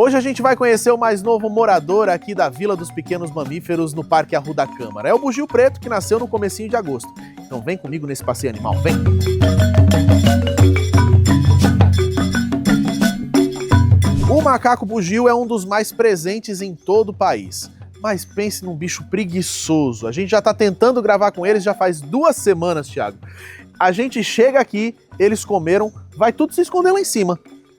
Hoje a gente vai conhecer o mais novo morador aqui da Vila dos Pequenos Mamíferos no Parque Arruda Câmara. É o bugio preto que nasceu no comecinho de agosto. Então vem comigo nesse passeio animal, vem! O macaco bugio é um dos mais presentes em todo o país. Mas pense num bicho preguiçoso. A gente já tá tentando gravar com eles já faz 2 semanas, Thiago. A gente chega aqui, eles comeram, vai tudo se esconder lá em cima.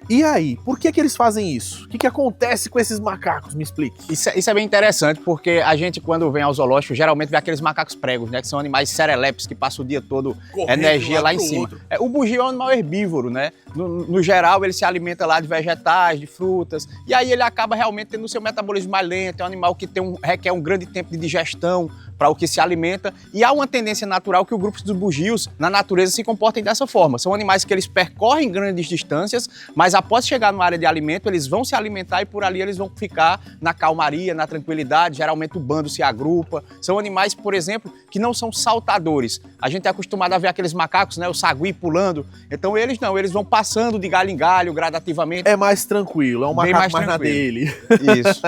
E aí, por que eles fazem isso? O que acontece com esses macacos? Me explique. Isso é bem interessante, porque a gente, quando vem ao zoológico, geralmente vê aqueles macacos pregos, né? Que são animais serelepes, que passam o dia todo energia lá em cima. O bugio é um animal herbívoro, né? No geral, ele se alimenta lá de vegetais, de frutas, e aí ele acaba realmente tendo o seu metabolismo mais lento, é um animal que requer um grande tempo de digestão para o que se alimenta, e há uma tendência natural que o grupo dos bugios, na natureza, se comportem dessa forma. São animais que eles percorrem grandes distâncias, mas após chegar numa área de alimento, eles vão se alimentar e por ali eles vão ficar na calmaria, na tranquilidade, geralmente o bando se agrupa. São animais, por exemplo, que não são saltadores. A gente é acostumado a ver aqueles macacos, né, o sagui pulando, então eles não, eles vão passando de galho em galho, gradativamente. É mais tranquilo, é um macaco mais na dele. Isso.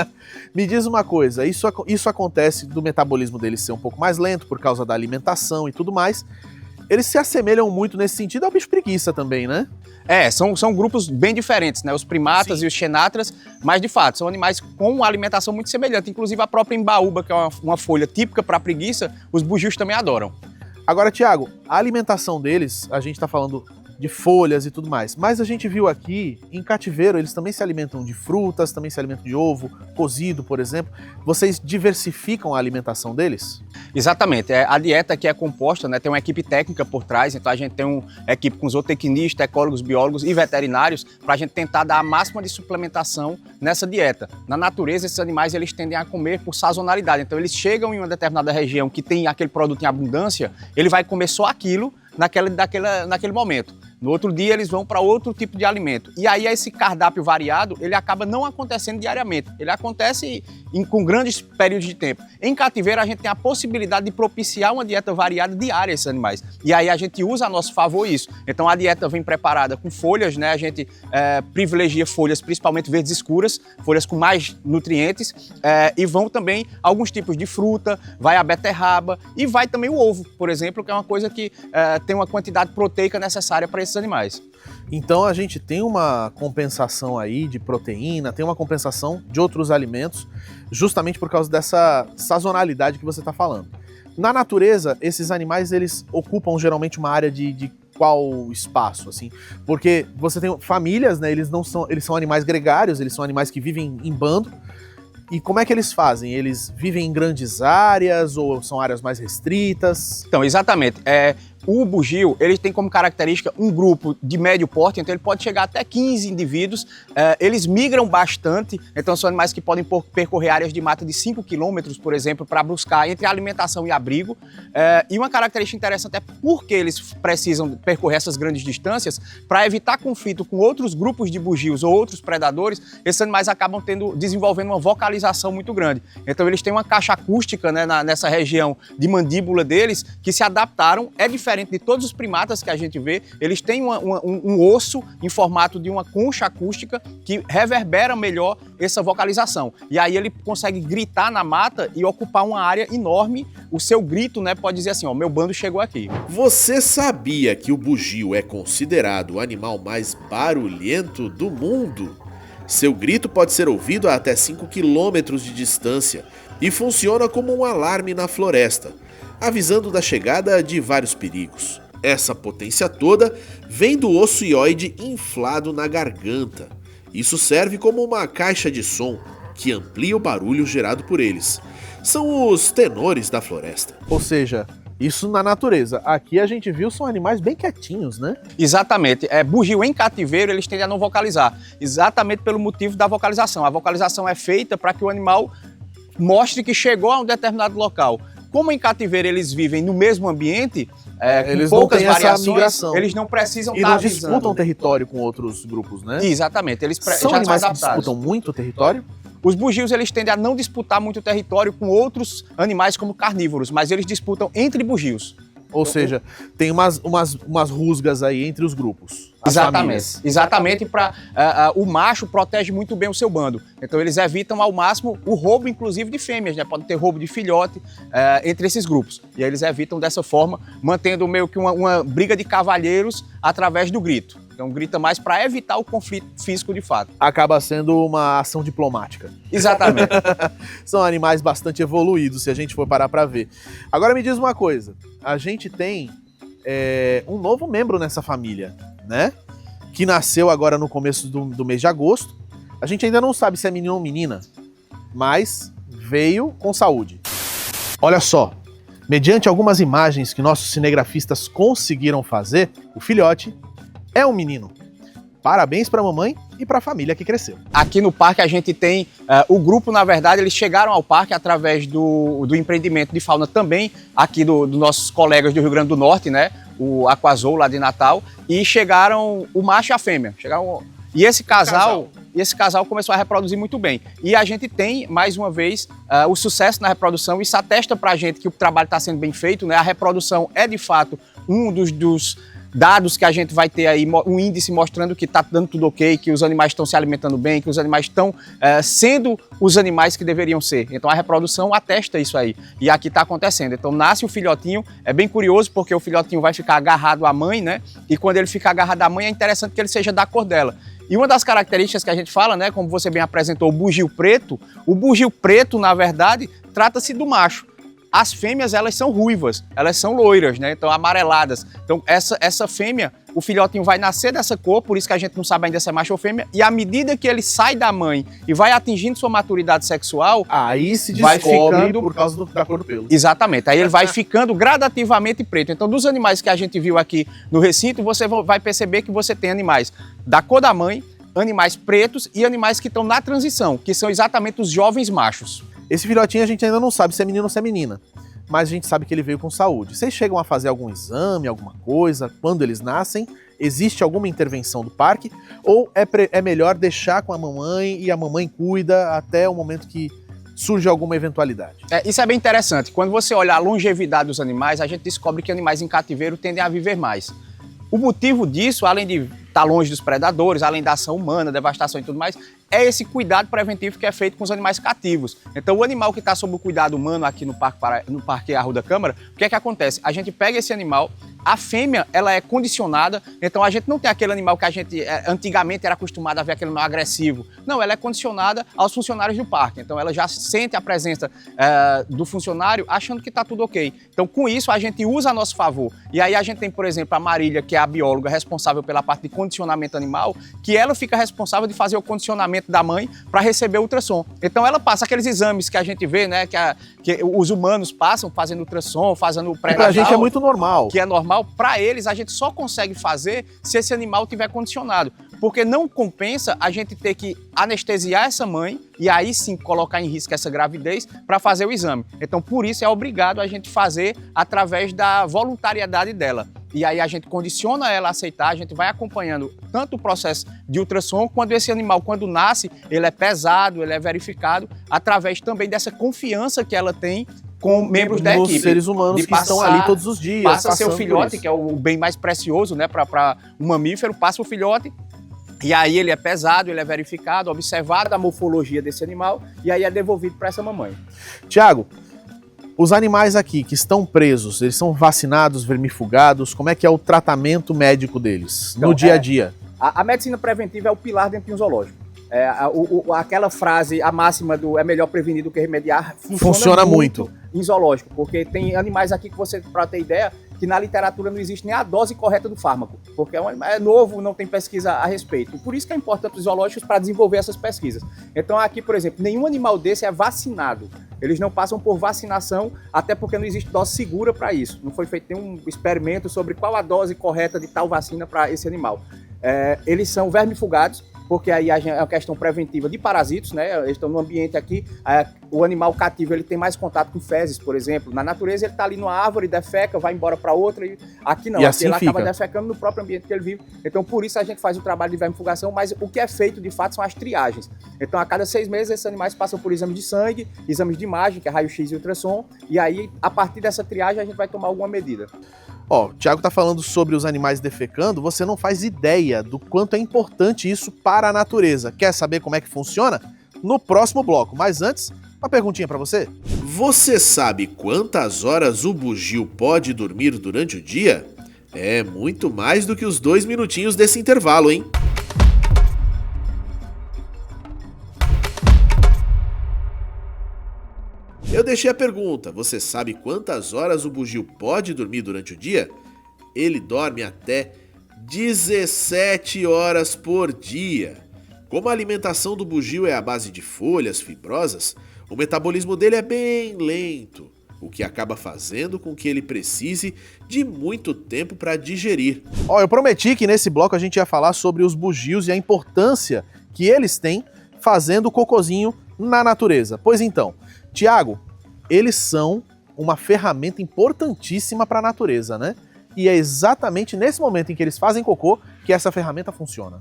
Me diz uma coisa, isso acontece do metabolismo deles ser um pouco mais lento por causa da alimentação e tudo mais. Eles se assemelham muito nesse sentido ao bicho preguiça também, né? São grupos bem diferentes, né? Os primatas e os xenatras, mas de fato, são animais com uma alimentação muito semelhante. Inclusive a própria embaúba, que é uma folha típica para preguiça, os bugios também adoram. Agora, Thiago, a alimentação deles, a gente tá falando de folhas e tudo mais, mas a gente viu aqui, em cativeiro, eles também se alimentam de frutas, também se alimentam de ovo, cozido, por exemplo. Vocês diversificam a alimentação deles? Exatamente. A dieta que é composta, né, tem uma equipe técnica por trás, então a gente tem uma equipe com zootecnistas, ecólogos, biólogos e veterinários para a gente tentar dar a máxima de suplementação nessa dieta. Na natureza, esses animais eles tendem a comer por sazonalidade, então eles chegam em uma determinada região que tem aquele produto em abundância, ele vai comer só aquilo naquele momento. No outro dia eles vão para outro tipo de alimento. E aí esse cardápio variado, ele acaba não acontecendo diariamente. Ele acontece com grandes períodos de tempo. Em cativeiro a gente tem a possibilidade de propiciar uma dieta variada diária a esses animais. E aí a gente usa a nosso favor isso. Então a dieta vem preparada com folhas, né? A gente privilegia folhas principalmente verdes escuras, folhas com mais nutrientes, e vão também alguns tipos de fruta, vai a beterraba e vai também o ovo, por exemplo, que é uma coisa que tem uma quantidade proteica necessária para esses animais. Então a gente tem uma compensação aí de proteína, tem uma compensação de outros alimentos, justamente por causa dessa sazonalidade que você está falando. Na natureza, esses animais eles ocupam geralmente uma área de qual espaço, assim? Porque você tem famílias, né? Eles são animais gregários, eles são animais que vivem em bando. E como é que eles fazem? Eles vivem em grandes áreas ou são áreas mais restritas? Então, exatamente. O bugio, ele tem como característica um grupo de médio porte, então ele pode chegar até 15 indivíduos. Eles migram bastante, então são animais que podem percorrer áreas de mata de 5 quilômetros, por exemplo, para buscar entre alimentação e abrigo. E uma característica interessante é porque eles precisam percorrer essas grandes distâncias, para evitar conflito com outros grupos de bugios ou outros predadores, esses animais acabam desenvolvendo uma vocalização muito grande. Então eles têm uma caixa acústica, né, nessa região de mandíbula deles, que se adaptaram, é diferente de todos os primatas que a gente vê, eles têm um osso em formato de uma concha acústica que reverbera melhor essa vocalização. E aí ele consegue gritar na mata e ocupar uma área enorme. O seu grito, né, pode dizer assim, ó, meu bando chegou aqui. Você sabia que o bugio é considerado o animal mais barulhento do mundo? Seu grito pode ser ouvido a até 5 quilômetros de distância e funciona como um alarme na floresta, avisando da chegada de vários perigos. Essa potência toda vem do osso hioide inflado na garganta. Isso serve como uma caixa de som que amplia o barulho gerado por eles. São os tenores da floresta. Ou seja, isso na natureza. Aqui a gente viu são animais bem quietinhos, né? Exatamente. Bugio em cativeiro, eles tendem a não vocalizar. Exatamente pelo motivo da vocalização. A vocalização é feita para que o animal mostre que chegou a um determinado local. Como em cativeiro eles vivem no mesmo ambiente, eles com poucas não têm variações, essa migração. Eles não precisam E estar não avisando. disputam território com outros grupos, né? Exatamente. Eles São já animais são que adaptados. disputam muito território? Os bugios eles tendem a não disputar muito território com outros animais como carnívoros, mas eles disputam entre bugios. Ou seja, tem umas rusgas aí entre os grupos. Exatamente, o macho protege muito bem o seu bando. Então eles evitam ao máximo o roubo, inclusive, de fêmeas, né? Pode ter roubo de filhote entre esses grupos. E aí eles evitam dessa forma, mantendo meio que uma briga de cavalheiros através do grito. Então grita mais para evitar o conflito físico de fato. Acaba sendo uma ação diplomática. Exatamente. São animais bastante evoluídos, se a gente for parar para ver. Agora me diz uma coisa, a gente tem um novo membro nessa família, né? Que nasceu agora no começo do mês de agosto. A gente ainda não sabe se é menino ou menina, mas veio com saúde. Olha só, mediante algumas imagens que nossos cinegrafistas conseguiram fazer, o filhote é um menino. Parabéns para a mamãe e para a família que cresceu. Aqui no parque a gente tem o grupo, na verdade, eles chegaram ao parque através do empreendimento de fauna também aqui dos nossos colegas do Rio Grande do Norte, né? O Aquazoo lá de Natal, e chegaram o macho e a fêmea. E esse casal começou a reproduzir muito bem. E a gente tem, mais uma vez, o sucesso na reprodução. Isso atesta pra gente que o trabalho está sendo bem feito, né? A reprodução é, de fato, um dos dados que a gente vai ter aí, um índice mostrando que está dando tudo ok, que os animais estão se alimentando bem, que os animais estão sendo os animais que deveriam ser. Então a reprodução atesta isso aí. E aqui está acontecendo. Então nasce o filhotinho, é bem curioso porque o filhotinho vai ficar agarrado à mãe, né? E quando ele fica agarrado à mãe é interessante que ele seja da cor dela. E uma das características que a gente fala, né, como você bem apresentou, o bugio preto, na verdade, trata-se do macho. As fêmeas, elas são ruivas, elas são loiras, né? Então amareladas. Então essa fêmea, o filhotinho vai nascer dessa cor, por isso que a gente não sabe ainda se é macho ou fêmea, e à medida que ele sai da mãe e vai atingindo sua maturidade sexual, aí se descobre por causa da cor do pelo. Exatamente, aí ele vai ficando gradativamente preto. Então dos animais que a gente viu aqui no recinto, você vai perceber que você tem animais da cor da mãe, animais pretos e animais que estão na transição, que são exatamente os jovens machos. Esse filhotinho a gente ainda não sabe se é menino ou se é menina, mas a gente sabe que ele veio com saúde. Vocês chegam a fazer algum exame, alguma coisa, quando eles nascem? Existe alguma intervenção do parque? Ou é melhor deixar com a mamãe e a mamãe cuida até o momento que surge alguma eventualidade? Isso é bem interessante. Quando você olha a longevidade dos animais, a gente descobre que animais em cativeiro tendem a viver mais. O motivo disso, além de estar longe dos predadores, além da ação humana, devastação e tudo mais, é esse cuidado preventivo que é feito com os animais cativos. Então o animal que está sob o cuidado humano aqui no Parque Arruda Câmara, o que é que acontece? A gente pega esse animal, a fêmea ela é condicionada, então a gente não tem aquele animal que a gente antigamente era acostumado a ver, aquele animal agressivo. Não, ela é condicionada aos funcionários do parque, então ela já sente a presença do funcionário achando que está tudo ok. Então com isso a gente usa a nosso favor. E aí a gente tem, por exemplo, a Marília, que é a bióloga responsável pela parte de condicionamento animal, que ela fica responsável de fazer o condicionamento da mãe para receber o ultrassom. Então ela passa aqueles exames que a gente vê, né, que os humanos passam fazendo ultrassom, fazendo o pré-natal. Pra gente é muito normal. Que é normal. Para eles, a gente só consegue fazer se esse animal tiver condicionado. Porque não compensa a gente ter que anestesiar essa mãe e aí sim colocar em risco essa gravidez para fazer o exame. Então, por isso, é obrigado a gente fazer através da voluntariedade dela. E aí a gente condiciona ela a aceitar, a gente vai acompanhando tanto o processo de ultrassom, quando esse animal, quando nasce, ele é pesado, ele é verificado, através também dessa confiança que ela tem com membros da equipe. Os seres humanos que estão ali todos os dias. Passa seu filhote, que é o bem mais precioso, né, para um mamífero, passa o filhote. E aí ele é pesado, ele é verificado, observado a morfologia desse animal e aí é devolvido para essa mamãe. Tiago, os animais aqui que estão presos, eles são vacinados, vermifugados? Como é que é o tratamento médico deles no dia a dia? A medicina preventiva é o pilar dentro de um zoológico. Aquela frase, a máxima do é melhor prevenir do que remediar, funciona muito em zoológico, porque tem animais aqui que você, para ter ideia, que na literatura não existe nem a dose correta do fármaco, porque é novo, não tem pesquisa a respeito. Por isso que é importante os zoológicos para desenvolver essas pesquisas. Então aqui, por exemplo, nenhum animal desse é vacinado. Eles não passam por vacinação, até porque não existe dose segura para isso. Não foi feito nenhum experimento sobre qual a dose correta de tal vacina para esse animal. Eles são vermifugados, porque aí é uma questão preventiva de parasitos, né? Eles estão no ambiente aqui, o animal cativo ele tem mais contato com fezes, por exemplo. Na natureza ele está ali numa árvore, defeca, vai embora para outra, e aqui não, e aqui assim ele fica. acaba defecando no próprio ambiente que ele vive. Então por isso a gente faz o trabalho de vermifugação, mas o que é feito de fato são as triagens. Então a cada 6 meses esses animais passam por exames de sangue, exames de imagem, que é raio-x e ultrassom, e aí a partir dessa triagem a gente vai tomar alguma medida. Ó, o Thiago tá falando sobre os animais defecando, você não faz ideia do quanto é importante isso para a natureza. Quer saber como é que funciona? No próximo bloco. Mas antes, uma perguntinha para você. Você sabe quantas horas o bugio pode dormir durante o dia? É muito mais do que os 2 minutinhos desse intervalo, hein? Eu deixei a pergunta, você sabe quantas horas o bugio pode dormir durante o dia? Ele dorme até 17 horas por dia. Como a alimentação do bugio é à base de folhas fibrosas, o metabolismo dele é bem lento, o que acaba fazendo com que ele precise de muito tempo para digerir. Ó, eu prometi que nesse bloco a gente ia falar sobre os bugios e a importância que eles têm fazendo cocôzinho na natureza. Pois então, Thiago, eles são uma ferramenta importantíssima para a natureza, né? E é exatamente nesse momento em que eles fazem cocô que essa ferramenta funciona.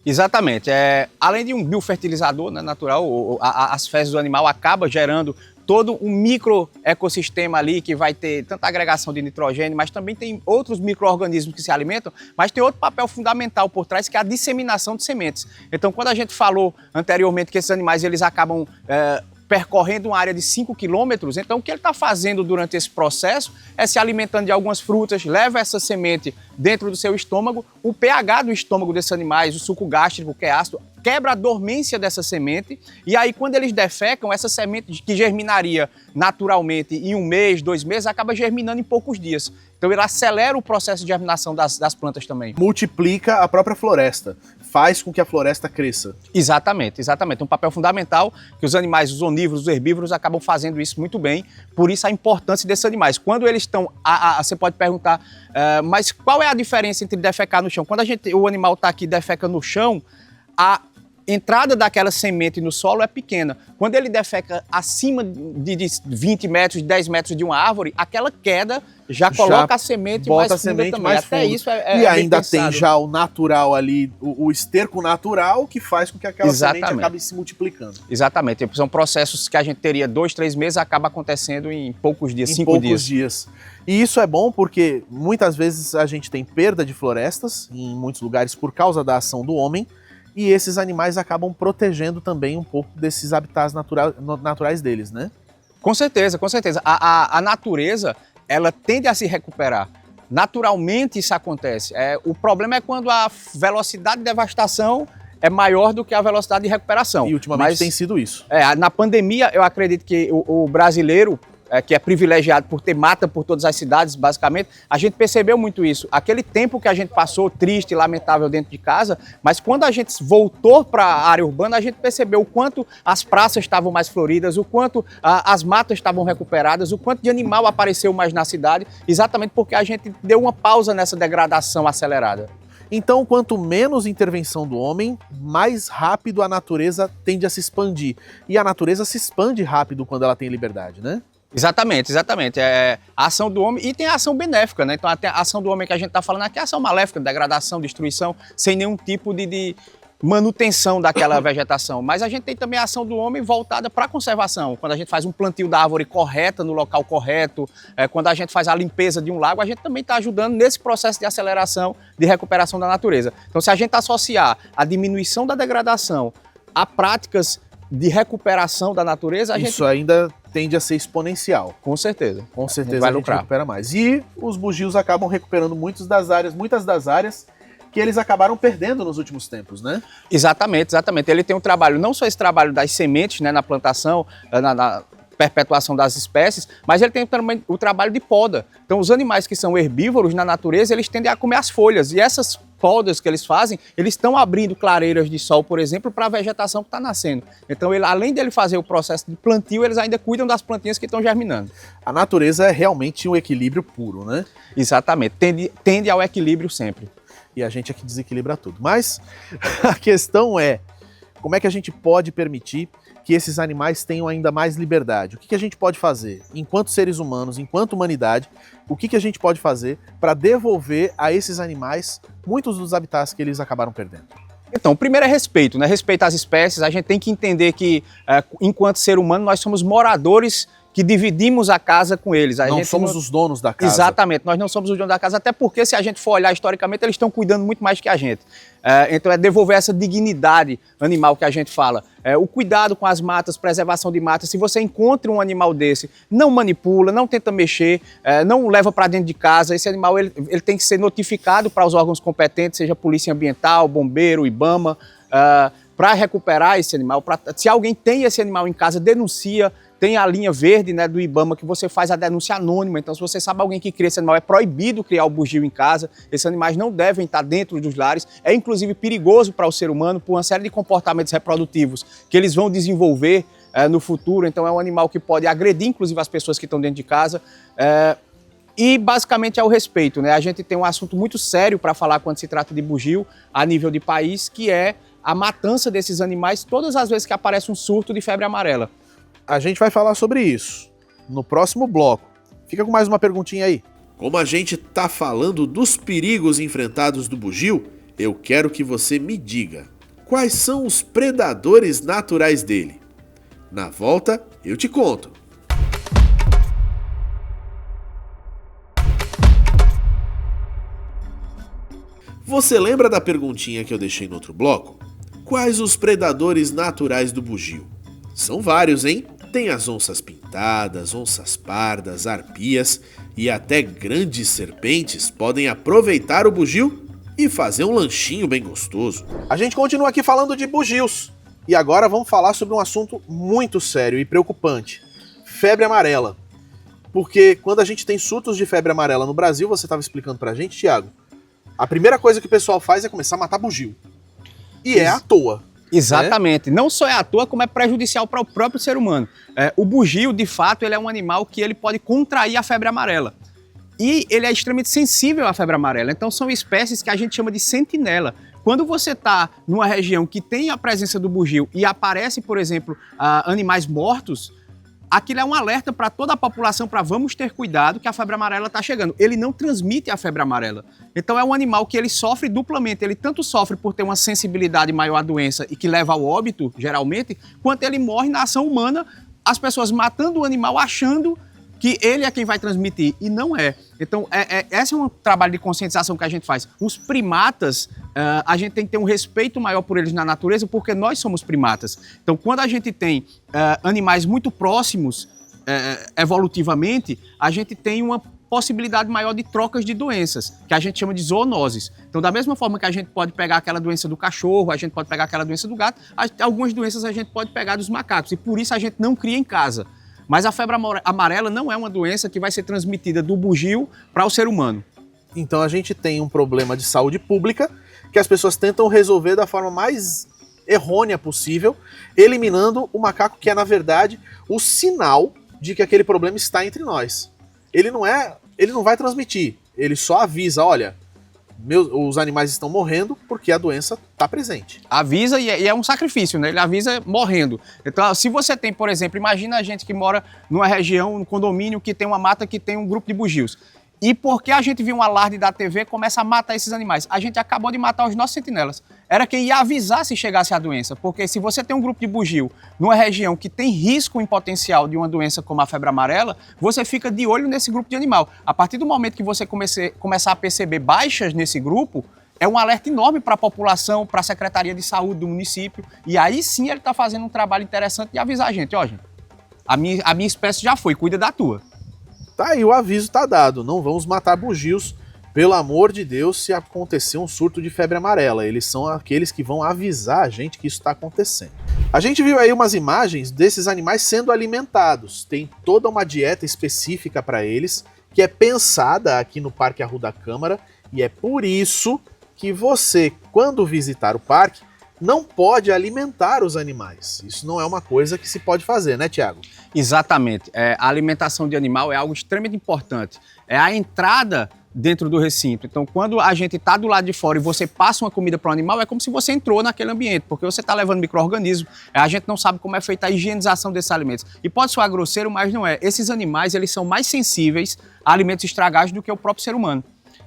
Exatamente. Além de um biofertilizador, né, natural, as fezes do animal acabam gerando todo um microecossistema ali que vai ter tanta agregação de nitrogênio, mas também tem outros micro-organismos que se alimentam, mas tem outro papel fundamental por trás, que é a disseminação de sementes. Então, quando a gente falou anteriormente que esses animais eles acabam percorrendo uma área de 5 quilômetros, então o que ele está fazendo durante esse processo é se alimentando de algumas frutas, leva essa semente dentro do seu estômago, o pH do estômago desses animais, o suco gástrico, que é ácido, quebra a dormência dessa semente, e aí quando eles defecam, essa semente que germinaria naturalmente em 1 mês, 2 meses, acaba germinando em poucos dias. Então ele acelera o processo de germinação das plantas também. Multiplica a própria floresta, faz com que a floresta cresça. Exatamente, exatamente. Um papel fundamental que os animais, os onívoros, os herbívoros acabam fazendo isso muito bem, por isso a importância desses animais. Quando eles estão, você pode perguntar, mas qual é a diferença entre defecar no chão? Quando o animal está aqui defecando no chão, a entrada daquela semente no solo é pequena. Quando ele defeca acima de 20 metros, 10 metros de uma árvore, aquela queda já coloca a semente mais funda também. Até isso e ainda tem já o natural ali, o esterco natural que faz com que aquela semente acabe se multiplicando. Exatamente. São processos que a gente teria 2, 3 meses, acaba acontecendo em poucos dias, 5 dias. E isso é bom porque muitas vezes a gente tem perda de florestas em muitos lugares por causa da ação do homem, e esses animais acabam protegendo também um pouco desses habitats naturais deles, né? Com certeza, com certeza. A natureza, ela tende a se recuperar. Naturalmente isso acontece. O problema é quando a velocidade de devastação é maior do que a velocidade de recuperação. E ultimamente tem sido isso. Na pandemia, eu acredito que o brasileiro, que é privilegiado por ter mata por todas as cidades, basicamente, a gente percebeu muito isso. Aquele tempo que a gente passou triste e lamentável dentro de casa, mas quando a gente voltou para a área urbana, a gente percebeu o quanto as praças estavam mais floridas, o quanto as matas estavam recuperadas, o quanto de animal apareceu mais na cidade, exatamente porque a gente deu uma pausa nessa degradação acelerada. Então, quanto menos intervenção do homem, mais rápido a natureza tende a se expandir. E a natureza se expande rápido quando ela tem liberdade, né? Exatamente, exatamente. A ação do homem, e tem a ação benéfica, né? Então a ação do homem que a gente está falando aqui é a ação maléfica, degradação, destruição, sem nenhum tipo de manutenção daquela vegetação. Mas a gente tem também a ação do homem voltada para a conservação. Quando a gente faz um plantio da árvore correta, no local correto, quando a gente faz a limpeza de um lago, a gente também está ajudando nesse processo de aceleração, de recuperação da natureza. Então se a gente associar a diminuição da degradação a práticas de recuperação da natureza, isso ainda tende a ser exponencial. Com certeza. Com certeza a gente recupera mais. E os bugios acabam recuperando muitas das áreas que eles acabaram perdendo nos últimos tempos, né? Exatamente, exatamente. Ele tem um trabalho, não só esse trabalho das sementes, né, na plantação, na perpetuação das espécies, mas ele tem também o trabalho de poda. Então os animais que são herbívoros na natureza, eles tendem a comer as folhas, e essas podas que eles fazem, eles estão abrindo clareiras de sol, por exemplo, para a vegetação que está nascendo. Então, além dele fazer o processo de plantio, eles ainda cuidam das plantinhas que estão germinando. A natureza é realmente um equilíbrio puro, né? Exatamente, tende ao equilíbrio sempre. e a gente é que desequilibra tudo. Mas a questão é, como é que a gente pode permitir que esses animais tenham ainda mais liberdade? O que a gente pode fazer enquanto seres humanos, enquanto humanidade, o que a gente pode fazer para devolver a esses animais muitos dos habitats que eles acabaram perdendo? Então, o primeiro é respeito, né? Respeito às espécies. A gente tem que entender que, enquanto ser humano, nós somos moradores que dividimos a casa com eles. Não somos os donos da casa. Exatamente, nós não somos os donos da casa, até porque, se a gente for olhar historicamente, eles estão cuidando muito mais que a gente. Então é devolver essa dignidade animal que a gente fala. O cuidado com as matas, preservação de matas. Se você encontra um animal desse, não manipula, não tenta mexer, não leva para dentro de casa. Esse animal ele tem que ser notificado para os órgãos competentes, seja Polícia Ambiental, Bombeiro, IBAMA, para recuperar esse animal. Se alguém tem esse animal em casa, denuncia. Tem a linha verde, né, do IBAMA, que você faz a denúncia anônima. Então, se você sabe alguém que cria esse animal, é proibido criar o bugio em casa. Esses animais não devem estar dentro dos lares. É, inclusive, perigoso para o ser humano por uma série de comportamentos reprodutivos que eles vão desenvolver no futuro. Então, é um animal que pode agredir, inclusive, as pessoas que estão dentro de casa. E, basicamente, é o respeito, né? A gente tem um assunto muito sério para falar quando se trata de bugio a nível de país, que é a matança desses animais todas as vezes que aparece um surto de febre amarela. A gente vai falar sobre isso no próximo bloco. Fica com mais uma perguntinha aí. Como a gente tá falando dos perigos enfrentados do bugio, eu quero que você me diga quais são os predadores naturais dele. Na volta, eu te conto. Você lembra da perguntinha que eu deixei no outro bloco? Quais os predadores naturais do bugio? São vários, hein? Tem as onças pintadas, onças pardas, arpias e até grandes serpentes podem aproveitar o bugio e fazer um lanchinho bem gostoso. A gente continua aqui falando de bugios e agora vamos falar sobre um assunto muito sério e preocupante: febre amarela. Porque quando a gente tem surtos de febre amarela no Brasil, você estava explicando pra gente, Thiago, a primeira coisa que o pessoal faz é começar a matar bugio. E é à toa. Exatamente. Não só é à toa, como é prejudicial para o próprio ser humano. O bugio, de fato, ele é um animal que ele pode contrair a febre amarela. E ele é extremamente sensível à febre amarela. Então são espécies que a gente chama de sentinela. Quando você está numa região que tem a presença do bugio e aparece, por exemplo, animais mortos, aquilo é um alerta para toda a população para vamos ter cuidado que a febre amarela está chegando. Ele não transmite a febre amarela. Então é um animal que ele sofre duplamente. Ele tanto sofre por ter uma sensibilidade maior à doença e que leva ao óbito, geralmente, quanto ele morre na ação humana, as pessoas matando o animal achando que ele é quem vai transmitir, e não é. Então, esse é um trabalho de conscientização que a gente faz. Os primatas, a gente tem que ter um respeito maior por eles na natureza, porque nós somos primatas. Então, quando a gente tem animais muito próximos, evolutivamente, a gente tem uma possibilidade maior de trocas de doenças, que a gente chama de zoonoses. Então, da mesma forma que a gente pode pegar aquela doença do cachorro, a gente pode pegar aquela doença do gato, algumas doenças a gente pode pegar dos macacos, e por isso a gente não cria em casa. Mas a febre amarela não é uma doença que vai ser transmitida do bugio para o ser humano. Então a gente tem um problema de saúde pública que as pessoas tentam resolver da forma mais errônea possível, eliminando o macaco que é, na verdade, o sinal de que aquele problema está entre nós. Ele não vai transmitir, ele só avisa, olha, os animais estão morrendo porque a doença está presente. Avisa e é um sacrifício, né? Ele avisa morrendo. Então, se você tem, por exemplo, imagina a gente que mora numa região, num condomínio que tem uma mata que tem um grupo de bugios. E porque a gente viu um alarde da TV, começa a matar esses animais. A gente acabou de matar os nossos sentinelas. Era quem ia avisar se chegasse a doença. Porque se você tem um grupo de bugio numa região que tem risco em potencial de uma doença como a febre amarela, você fica de olho nesse grupo de animal. A partir do momento que você começar a perceber baixas nesse grupo, é um alerta enorme para a população, para a Secretaria de Saúde do município. E aí sim ele está fazendo um trabalho interessante de avisar a gente. Ó, gente, a minha espécie já foi, cuida da tua. Tá aí, o aviso tá dado, não vamos matar bugios, pelo amor de Deus, se acontecer um surto de febre amarela. Eles são aqueles que vão avisar a gente que isso está acontecendo. A gente viu aí umas imagens desses animais sendo alimentados. Tem toda uma dieta específica para eles, que é pensada aqui no Parque Arruda Câmara, e é por isso que você, quando visitar o parque, não pode alimentar os animais. Isso não é uma coisa que se pode fazer, né, Thiago? Exatamente. A alimentação de animal é algo extremamente importante. A entrada dentro do recinto. Então, quando a gente está do lado de fora e você passa uma comida para o animal, é como se você entrou naquele ambiente, porque você está levando micro-organismos, a gente não sabe como é feita a higienização desses alimentos. E pode soar grosseiro, mas não é. Esses animais, eles são mais sensíveis a alimentos estragados do que o próprio ser humano.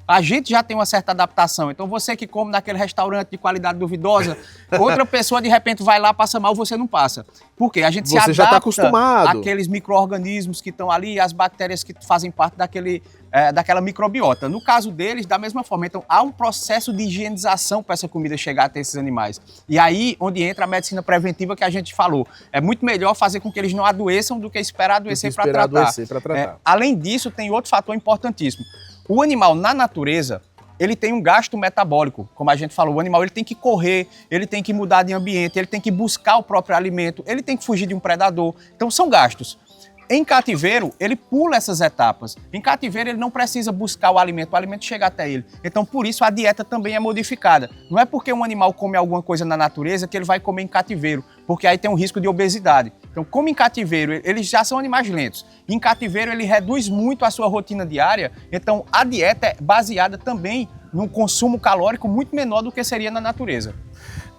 A gente já tem uma certa adaptação. Então, você que come naquele restaurante de qualidade duvidosa, outra pessoa de repente vai lá, passa mal, você não passa. Por quê? A gente se Você já está acostumado. àqueles micro-organismos que estão ali, as bactérias que fazem parte daquela microbiota. No caso deles, da mesma forma. Então, há um processo de higienização para essa comida chegar até esses animais. E aí, onde entra a medicina preventiva que a gente falou. É muito melhor fazer com que eles não adoeçam do que esperar adoecer para tratar. Além disso, tem outro fator importantíssimo. O animal, na natureza, ele tem um gasto metabólico, como a gente falou. O animal ele tem que correr, ele tem que mudar de ambiente, ele tem que buscar o próprio alimento, ele tem que fugir de um predador. Então, são gastos. Em cativeiro, ele pula essas etapas. Em cativeiro, ele não precisa buscar o alimento chega até ele. Então, por isso, a dieta também é modificada. Não é porque um animal come alguma coisa na natureza que ele vai comer em cativeiro, porque aí tem um risco de obesidade. Então, como em cativeiro, eles já são animais lentos. Em cativeiro, ele reduz muito a sua rotina diária. Então, a dieta é baseada também num consumo calórico muito menor do que seria na natureza.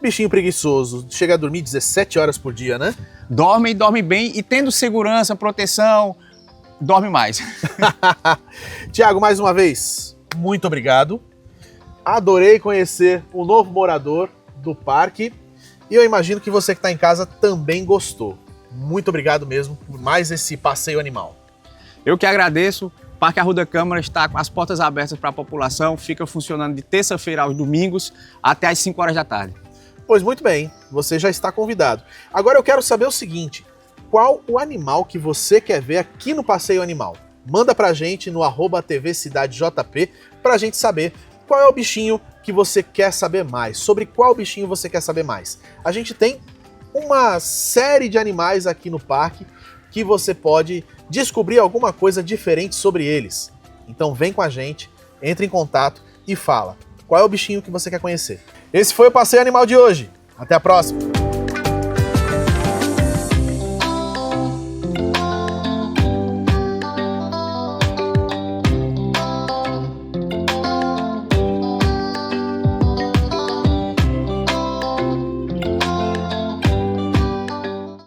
Bichinho preguiçoso, chega a dormir 17 horas por dia, né? Dorme bem e tendo segurança, proteção, dorme mais. Tiago, mais uma vez, muito obrigado. Adorei conhecer o novo morador do parque e eu imagino que você que está em casa também gostou. Muito obrigado mesmo por mais esse passeio animal. Eu que agradeço. O Parque Arruda Câmara está com as portas abertas para a população, fica funcionando de terça-feira aos domingos até às 5 horas da tarde. Pois muito bem, você já está convidado. Agora eu quero saber o seguinte, qual o animal que você quer ver aqui no Passeio Animal? Manda pra gente no @tvcidadejp pra gente saber qual é o bichinho que você quer saber mais, sobre qual bichinho você quer saber mais. A gente tem uma série de animais aqui no parque que você pode descobrir alguma coisa diferente sobre eles. Então vem com a gente, entre em contato e fala qual é o bichinho que você quer conhecer. Esse foi o Passeio Animal de hoje. Até a próxima!